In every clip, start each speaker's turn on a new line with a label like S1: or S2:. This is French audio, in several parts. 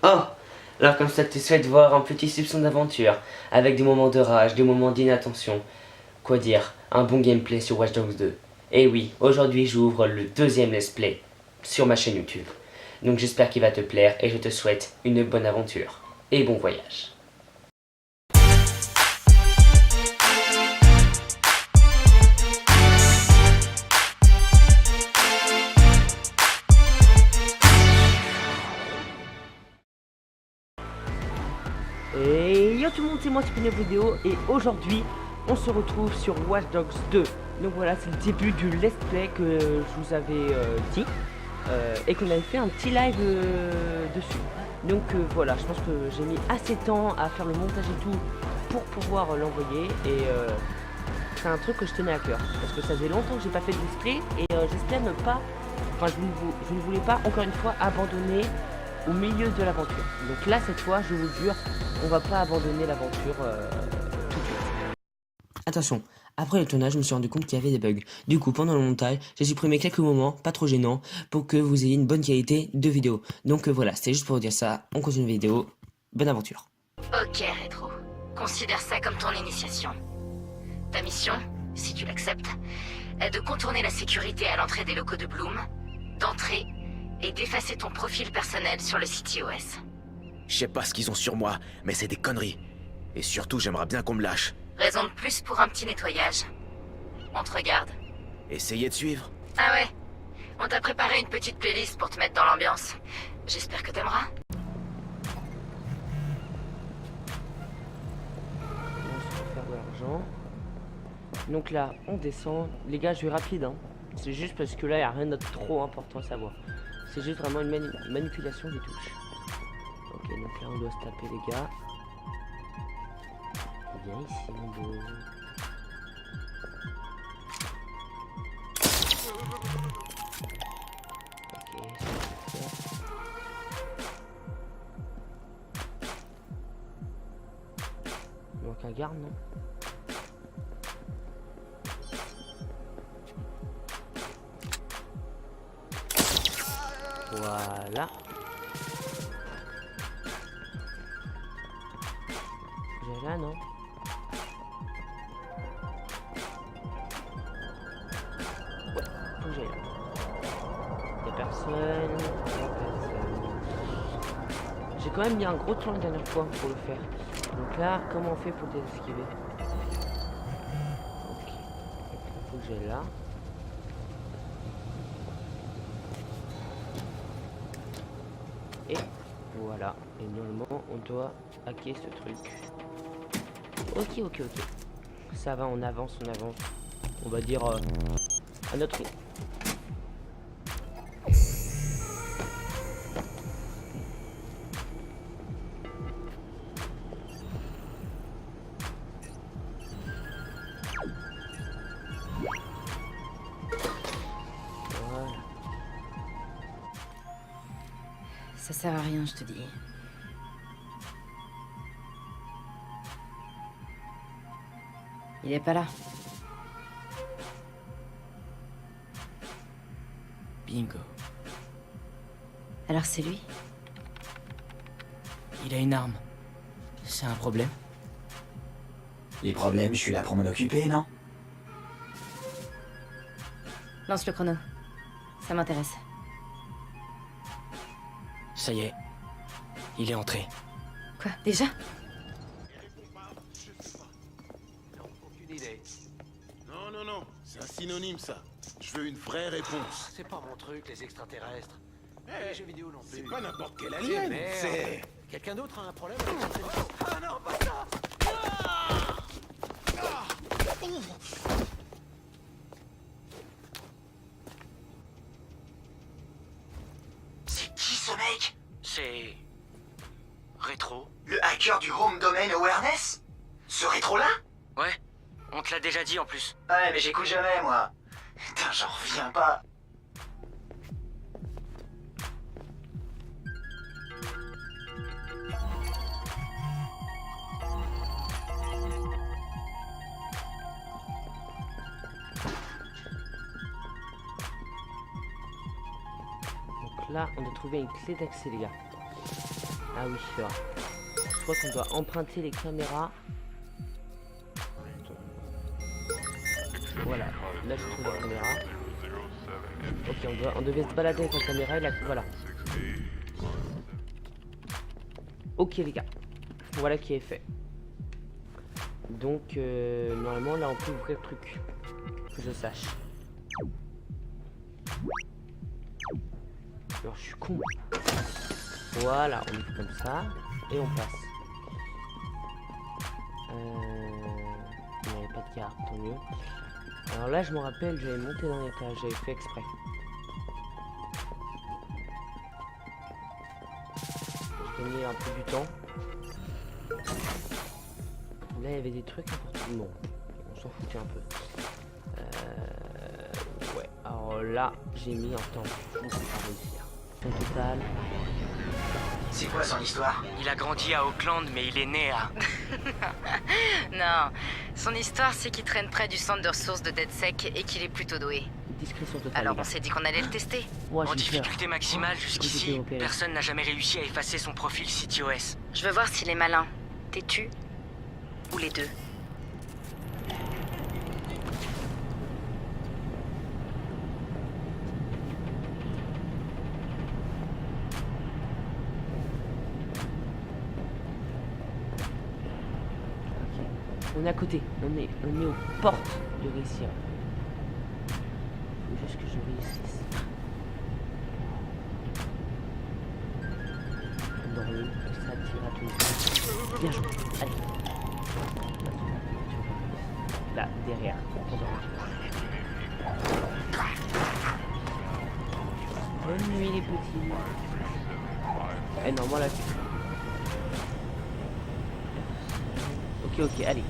S1: Oh, alors comme ça tu souhaites voir un petit soupçon d'aventure, avec des moments de rage, des moments d'inattention. Quoi dire, un bon gameplay sur Watch Dogs 2. Et oui, aujourd'hui j'ouvre le deuxième let's play sur ma chaîne YouTube. Donc j'espère qu'il va te plaire et je te souhaite une bonne aventure. Et bon voyage. Et yo tout le monde, c'est moi, c'est une nouvelle vidéo et aujourd'hui on se retrouve sur Watch Dogs 2. Donc voilà, c'est le début du let's play que je vous avais dit et qu'on avait fait un petit live dessus. Donc voilà, je pense que j'ai mis assez de temps à faire le montage et tout pour pouvoir l'envoyer et c'est un truc que je tenais à cœur parce que ça faisait longtemps que j'ai pas fait de let's play et j'espère ne pas, enfin je ne voulais pas encore une fois abandonner au milieu de l'aventure. Donc là cette fois je vous jure, on va pas abandonner l'aventure tout de suite. Attention, après le tournage je me suis rendu compte qu'il y avait des bugs. Du coup pendant le montage j'ai supprimé quelques moments pas trop gênants pour que vous ayez une bonne qualité de vidéo. Donc voilà, c'était juste pour vous dire ça, on continue la vidéo, bonne aventure.
S2: Ok, Rétro. Considère ça comme ton initiation. Ta mission, si tu l'acceptes, est de contourner la sécurité à l'entrée des locaux de Bloom, d'entrer et d'effacer ton profil personnel sur le site iOS.
S3: Je sais pas ce qu'ils ont sur moi, mais c'est des conneries. Et surtout, j'aimerais bien qu'on me lâche.
S2: Raison de plus pour un petit nettoyage. On te regarde.
S3: Essayez de suivre.
S2: Ah ouais, on t'a préparé une petite playlist pour te mettre dans l'ambiance. J'espère que t'aimeras.
S1: On se fait faire de l'argent. Donc là on descend. Les gars je vais rapide hein. C'est juste parce que là il n'y a rien de trop important à savoir. C'est juste vraiment une manipulation des touches. Ok, donc là on doit se taper les gars. Viens ici mon beau. Ok, ça. Il manque un garde non? Voilà. J'ai là, non? Ouais, faut que j'aille là. Y'a personne. J'ai quand même mis un gros temps la dernière fois pour le faire. Donc là, comment on fait pour désesquiver? Ok. Donc faut que j'aille là. Et voilà, et normalement on doit hacker ce truc. Ok. Ça va, on avance. On va dire à notre rythme. Voilà.
S2: Ça sert à rien, je te dis. Il est pas là.
S4: Bingo.
S2: Alors c'est lui?
S4: Il a une arme. C'est un problème?
S5: Les problèmes, je suis là pour m'en occuper, non?
S2: Lance le chrono. Ça m'intéresse.
S4: Ça y est. Il est entré.
S2: Quoi, déjà?
S6: Aucune idée. Non, c'est un synonyme ça. Je veux une vraie réponse.
S7: C'est pas mon truc, les extraterrestres. Les jeux vidéo non plus.
S6: C'est pas n'importe quel alien, c'est...
S7: Quelqu'un d'autre a un problème avec cette télévision? Ah non, pas ça!
S5: C'est qui ce mec?
S4: C'est... Rétro?
S5: Le hacker du Home Domain Awareness? Ce rétro-là?
S4: Ouais. On te l'a déjà dit en plus.
S5: Ouais, mais j'écoute jamais, moi. Putain, j'en reviens pas.
S1: Donc là, on doit trouver une clé d'accès, les gars. Ah oui, c'est vrai. Je crois qu'on doit emprunter les caméras. Voilà, là je trouve la caméra. Ok, on devait se balader avec la caméra et la... Voilà. Ok les gars, voilà qui est fait. Donc normalement là on peut ouvrir le truc. Que je sache. Alors je suis con. Voilà, on ouvre comme ça et on passe. Il n'y avait pas de carte, tant mieux. Alors là je me rappelle, j'avais monté dans l'étage, j'avais fait exprès. Je gagnais un peu du temps. Là il y avait des trucs importants. Bon, on s'en foutait un peu. Ouais, alors là j'ai mis un temps fou pour réussir. Son total.
S5: C'est quoi son histoire?
S4: Il a grandi à Auckland, mais il est né à...
S2: Non, son histoire c'est qu'il traîne près du centre de ressources de DeadSec et qu'il est plutôt doué.
S1: Discrétion totale.
S2: Alors
S1: les
S2: on
S1: gars.
S2: s'est dit qu'on allait le tester.
S1: Moi
S4: En
S1: j'ai peur.
S4: difficulté maximale
S1: J'ai
S4: jusqu'ici,
S1: été opéré.
S4: personne n'a jamais réussi à effacer son profil CTOS.
S2: Je veux voir s'il est malin, têtu ou les deux.
S1: Ok. On est à côté, on est aux portes de réussir. Faut juste que je réussisse. Endormi, ça tire à tout. Bien joué, allez. Là, derrière, endormi. Bonne nuit les petits. Eh non, moi là. Ok, allez.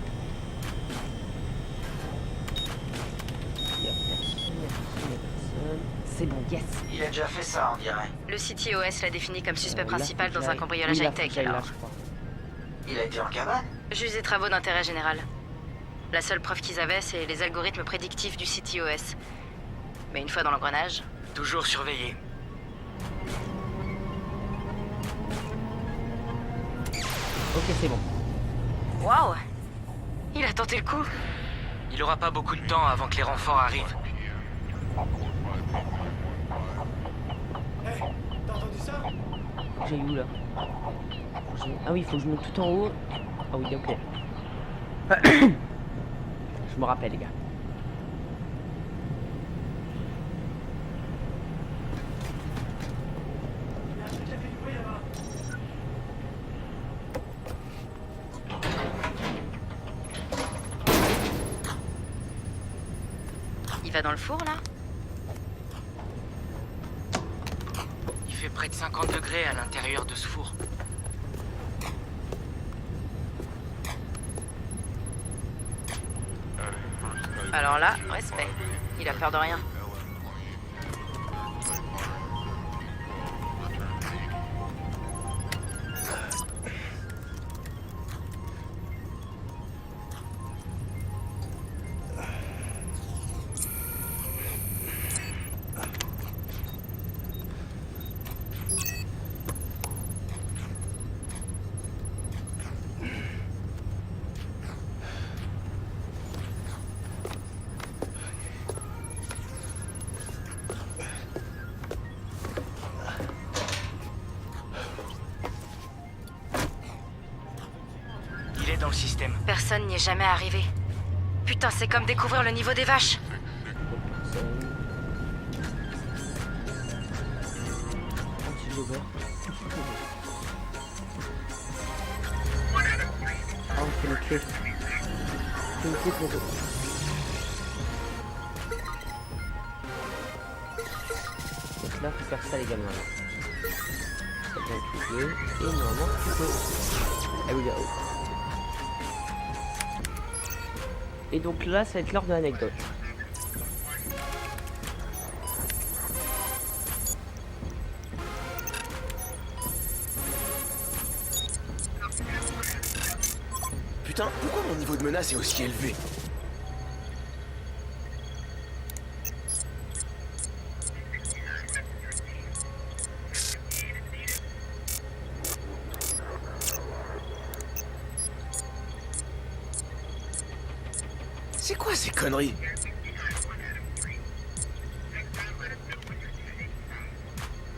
S1: Il y a personne. C'est bon, yes.
S5: Il a déjà fait ça, on dirait.
S2: Le CTOS l'a défini comme suspect
S1: Là,
S2: principal
S1: faut que
S2: dans un
S1: j'aille.
S2: cambriolage
S1: Oui, là,
S2: high-tech
S1: faut que j'aille là,
S2: alors.
S1: je crois.
S5: Il a été en cabane?
S2: Juste des travaux d'intérêt général. La seule preuve qu'ils avaient, c'est les algorithmes prédictifs du CTOS. Mais une fois dans l'engrenage,
S4: Toujours surveillé.
S1: Ok, c'est bon.
S2: waouh! Il a tenté le coup.
S4: Il aura pas beaucoup de temps avant que les renforts arrivent.
S7: T'as entendu ça?
S1: J'ai où là? Ah oui, il faut que je monte tout en haut. Ah oui, ok. Je me rappelle, les gars.
S2: Il va dans le four là?
S4: Il fait près de 50 degrés à l'intérieur de ce four.
S2: Alors là, respect. Il a peur de rien.
S4: Il est dans le système.
S2: Personne n'y est jamais arrivé. Putain, c'est comme découvrir le niveau des vaches.
S1: Personne. Anti-jogger. Ah, on fait une clé. C'est une clé pour eux. Donc là, faut faire ça les gamins. Ça vient cliquer. Et normalement, tu peux. Ah oui, là-haut. Et donc là, ça va être l'heure de l'anecdote.
S3: Putain, pourquoi mon niveau de menace est aussi élevé? C'est quoi ces conneries?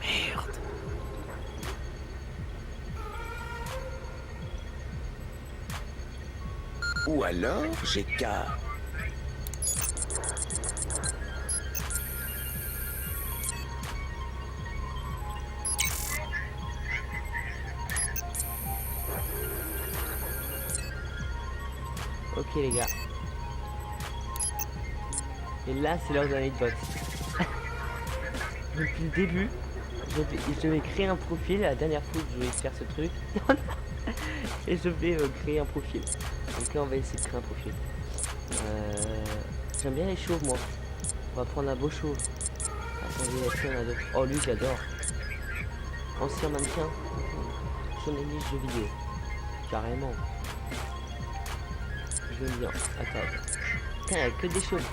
S3: Merde. Ou alors, j'ai qu'à...
S1: Ok les gars. Et là c'est l'heure de l'anecdote. Depuis le début, je devais créer un profil. La dernière fois que je voulais faire ce truc. Et je vais créer un profil. Donc là on va essayer de créer un profil. J'aime bien les chauves moi. On va prendre un beau chauve. Attendez, est-ce qu'il y en a d'autres? Oh lui j'adore. Ancien mannequin. Journaliste jeux vidéo. Carrément. Je veux bien. Attends. Putain, il n'y a que des chauves.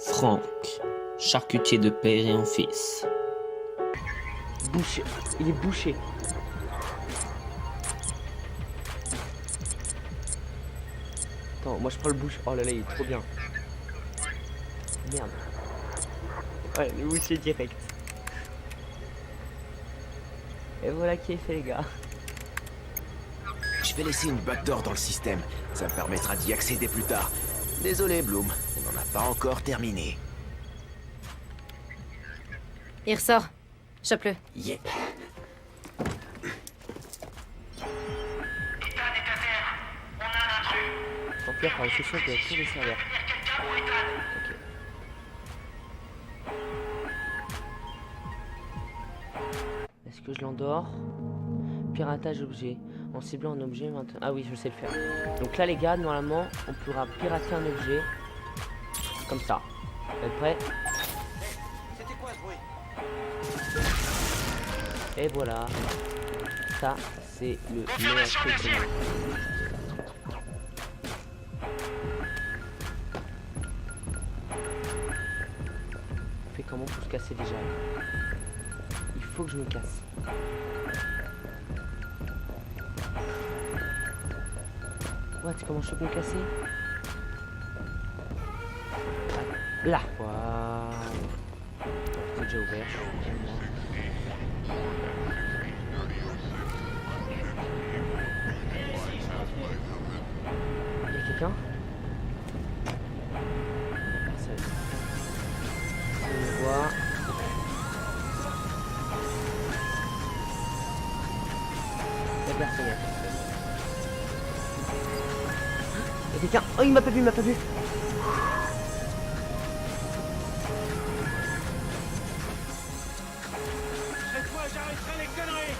S8: Franck, charcutier de père et en fils.
S1: Bouché. Il est bouché. Attends, moi je prends le bouche. Oh là là, il est trop bien. Merde. Ouais, le boucher direct. Et voilà qui est fait les gars.
S3: Je vais laisser une backdoor dans le système. Ça me permettra d'y accéder plus tard. Désolé, Bloom. On n'en a pas encore terminé.
S2: Il ressort. Chope-le.
S5: Yep.
S1: Remplir par une session de tous les serveurs. Ok. Est-ce que je l'endors? Piratage objet. En ciblant un objet maintenant. Ah oui, je sais le faire. Donc là les gars, normalement, on pourra pirater un objet. Comme ça. Vous êtes prêts?
S7: C'était quoi ce bruit?
S1: Et voilà. Ça, c'est le meilleur truc du monde. On fait comment pour se casser déjà? Il faut que je me casse. What? Comment je peux me casser? Là. Waouh. C'est déjà ouvert. Il y a quelqu'un? Personne. On le voit. Il y a personne. Il y a quelqu'un. Oh, il m'a pas vu, il m'a pas vu.
S7: Cette fois, j'arrêterai les conneries.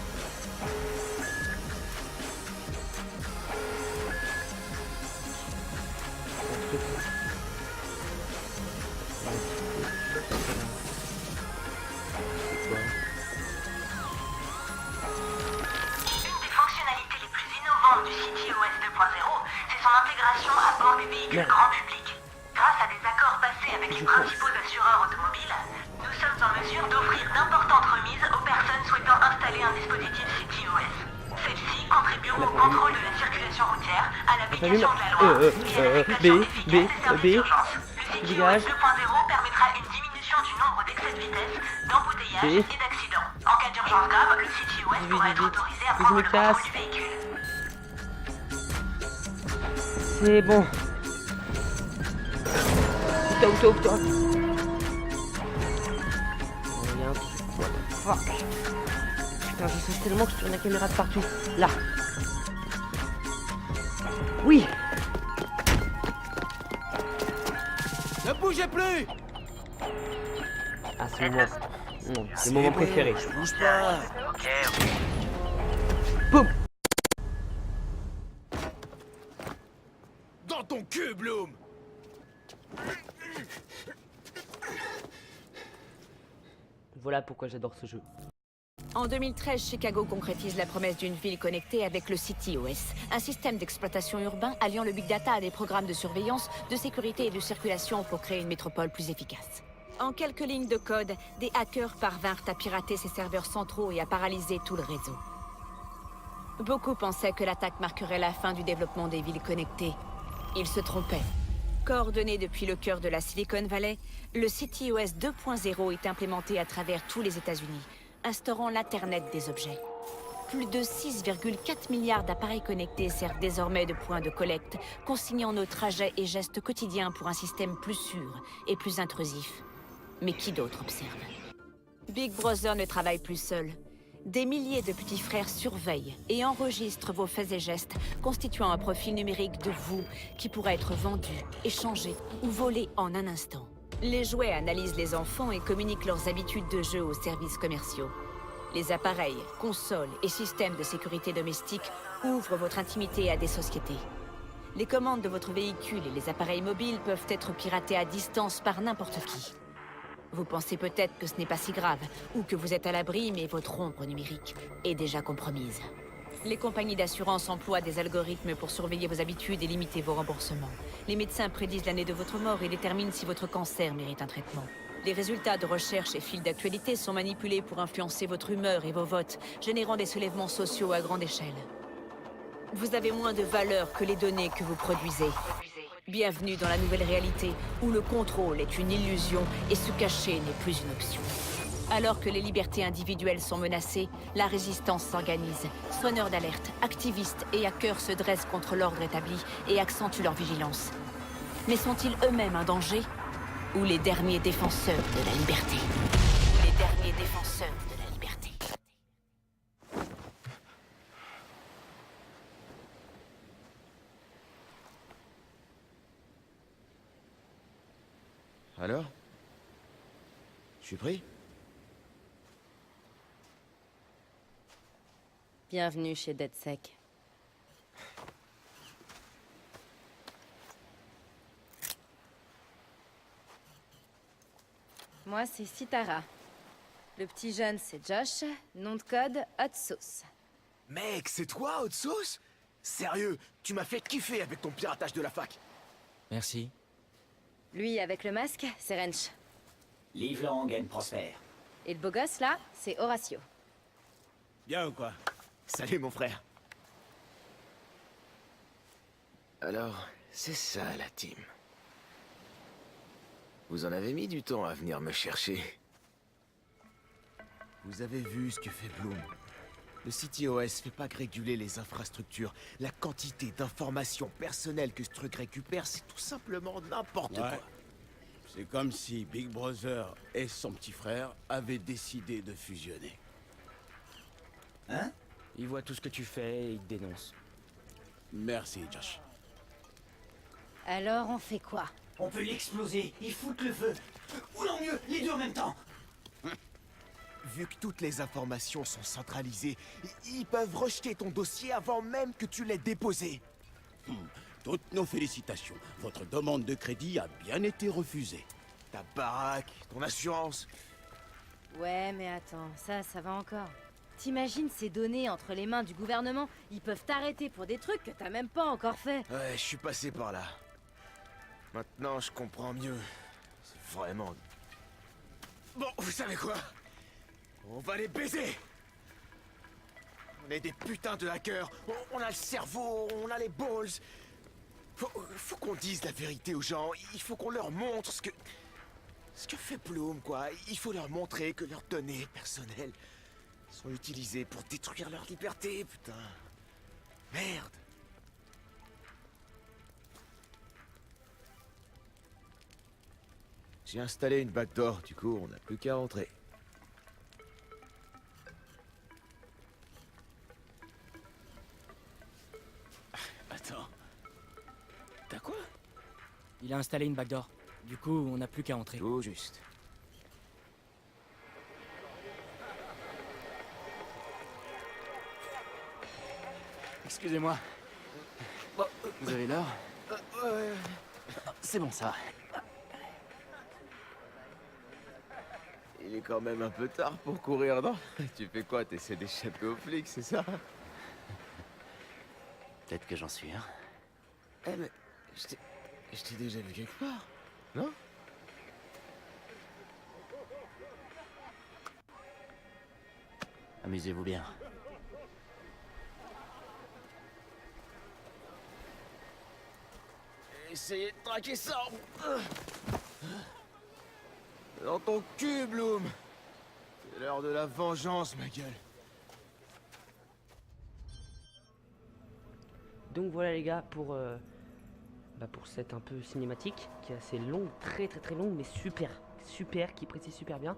S9: Une des fonctionnalités les plus innovantes du CityOS 2.0, c'est son intégration à bord des véhicules grand public. Grâce à des accords passés avec les principaux assureurs automobiles, nous sommes en mesure d'offrir d'importantes remises aux personnes souhaitant installer un dispositif CityOS. Celles-ci contribueront au contrôle de la circulation routière, à l'application de la loi et à l'affectation efficace des services d'urgence. Le CityOS 2.0 permettra une diminution du nombre d'excès de vitesse, d'embouteillages et d'accidents. En cas d'urgence grave, le CityOS pourra être autorisé à prendre le contrôle du véhicule.
S1: C'est bon. Putain. Oh, il y a un truc. What the fuck? Putain, je sais tellement que je tourne la caméra de partout. Là. Oui.
S6: Ne bougez plus!
S1: Ah, c'est le moment. Non, c'est le moment préféré.
S6: Je bouge pas!
S1: Boum.
S6: Dans ton cul, Bloom!
S1: Voilà pourquoi j'adore ce jeu.
S2: En 2013, Chicago concrétise la promesse d'une ville connectée avec le CityOS, un système d'exploitation urbain alliant le big data à des programmes de surveillance, de sécurité et de circulation pour créer une métropole plus efficace. En quelques lignes de code, des hackers parvinrent à pirater ses serveurs centraux et à paralyser tout le réseau. Beaucoup pensaient que l'attaque marquerait la fin du développement des villes connectées.
S10: Il se trompait. Coordonné depuis le cœur de la Silicon Valley, le CityOS 2.0 est implémenté à travers tous les États-Unis, instaurant l'Internet des objets. Plus de 6,4 milliards d'appareils connectés servent désormais de point de collecte, consignant nos trajets et gestes quotidiens pour un système plus sûr et plus intrusif. Mais qui d'autre observe? Big Brother ne travaille plus seul. Des milliers de petits frères surveillent et enregistrent vos faits et gestes, constituant un profil numérique de vous qui pourra être vendu, échangé ou volé en un instant. Les jouets analysent les enfants et communiquent leurs habitudes de jeu aux services commerciaux. Les appareils, consoles et systèmes de sécurité domestique ouvrent votre intimité à des sociétés. Les commandes de votre véhicule et les appareils mobiles peuvent être piratés à distance par n'importe qui. Vous pensez peut-être que ce n'est pas si grave, ou que vous êtes à l'abri, mais votre ombre numérique est déjà compromise. Les compagnies d'assurance emploient des algorithmes pour surveiller vos habitudes et limiter vos remboursements. Les médecins prédisent l'année de votre mort et déterminent si votre cancer mérite un traitement. Les résultats de recherche et fils d'actualité sont manipulés pour influencer votre humeur et vos votes, générant des soulèvements sociaux à grande échelle. Vous avez moins de valeur que les données que vous produisez. Bienvenue dans la nouvelle réalité, où le contrôle est une illusion et se cacher n'est plus une option. Alors que les libertés individuelles sont menacées, la résistance s'organise. Sonneurs d'alerte, activistes et hackers se dressent contre l'ordre établi et accentuent leur vigilance. Mais sont-ils eux-mêmes un danger? Ou les derniers défenseurs de la liberté? Les derniers défenseurs de la liberté.
S3: Alors? Je suis pris?
S11: Bienvenue chez DeadSec. Moi, c'est Sitara. Le petit jeune, c'est Josh. Nom de code, Hot Sauce.
S3: Mec, c'est toi, Hot Sauce? Sérieux, tu m'as fait kiffer avec ton piratage de la fac.
S4: Merci.
S11: Lui, avec le masque, c'est Wrench.
S5: Live long and prosper.
S11: Et le beau gosse, là, c'est Horatio.
S6: Bien ou quoi?
S3: Salut, mon frère. Alors, c'est ça, la team. Vous en avez mis du temps à venir me chercher. Vous avez vu ce que fait Bloom. Le CityOS fait pas que réguler les infrastructures. La quantité d'informations personnelles que ce truc récupère, c'est tout simplement n'importe quoi.
S6: C'est comme si Big Brother et son petit frère avaient décidé de fusionner.
S5: Hein?
S1: Il voit tout ce que tu fais et il te dénonce.
S6: Merci, Josh.
S11: Alors, on fait quoi?
S5: On peut l'exploser, y foutre le feu. Ou non mieux, les deux en même temps.
S3: Vu que toutes les informations sont centralisées, ils peuvent rejeter ton dossier avant même que tu l'aies déposé.
S6: Toutes nos félicitations. Votre demande de crédit a bien été refusée.
S3: Ta baraque, ton assurance.
S11: Ouais, mais attends, ça va encore. T'imagines ces données entre les mains du gouvernement? Ils peuvent t'arrêter pour des trucs que t'as même pas encore fait.
S3: Ouais, je suis passé par là. Maintenant, je comprends mieux. C'est vraiment... Bon, vous savez quoi? On va les baiser! On est des putains de hackers. On a le cerveau, on a les balls. Faut qu'on dise la vérité aux gens. Il faut qu'on leur montre ce que fait Bloom, quoi. Il faut leur montrer que leurs données personnelles sont utilisées pour détruire leur liberté, putain. Merde. J'ai installé une backdoor, du coup, on n'a plus qu'à rentrer.
S6: Attends. T'as quoi?
S4: Il a installé une backdoor. Du coup, on n'a plus qu'à entrer.
S3: Tout juste.
S4: Excusez-moi. Vous avez l'heure? C'est bon, ça va.
S3: Il est quand même un peu tard pour courir, non? Tu fais quoi? T'essaies d'échapper aux flics, c'est ça?
S7: Peut-être que j'en suis un.
S3: Eh mais... Je t'ai déjà vu quelque part, non?
S7: Amusez-vous bien.
S3: essayer de traquer ça. Dans ton cul, Bloom. C'est l'heure de la vengeance, ma gueule.
S1: Donc voilà les gars pour cette un peu cinématique qui est assez longue, très longue, mais super, qui précise super bien.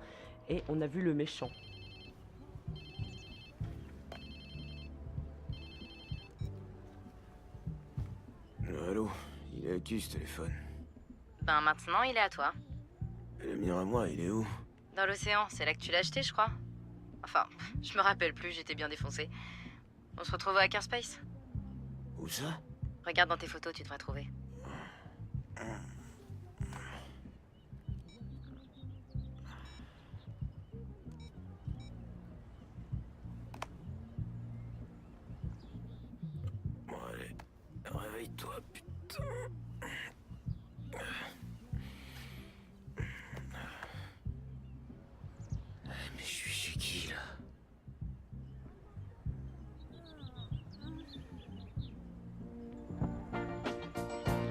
S1: Et on a vu le méchant.
S3: Allô, il est à qui ce téléphone?
S11: Ben maintenant, il est à toi.
S3: Et le mien à moi, il est où?
S11: Dans l'océan, c'est là que tu l'as acheté, je crois. Enfin, je me rappelle plus, j'étais bien défoncé. On se retrouve à Hackerspace?
S3: Où ça?
S11: Regarde dans tes photos, tu devrais trouver.
S3: Bon, allez, réveille-toi, putain. Mais je suis chez qui, là?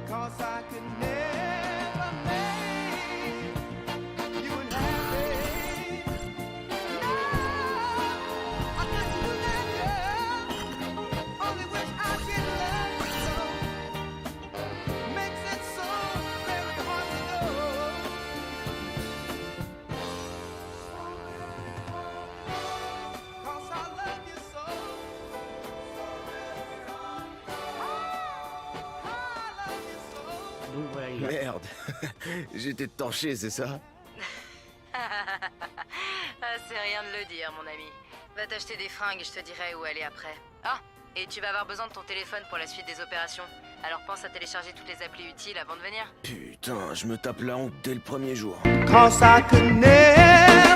S12: Cause I could never make you happy. No, I got to let you. Only wish I could let you so. Makes it so very hard to know. Cause I love you so.
S1: Donc voilà les gars.
S3: Merde. J'étais torché, c'est ça?
S11: Ah, c'est rien de le dire, mon ami. Va t'acheter des fringues et je te dirai où aller après. Ah, et tu vas avoir besoin de ton téléphone pour la suite des opérations. Alors pense à télécharger toutes les applis utiles avant de venir.
S3: Putain, je me tape la honte dès le premier jour.
S12: Cause I could never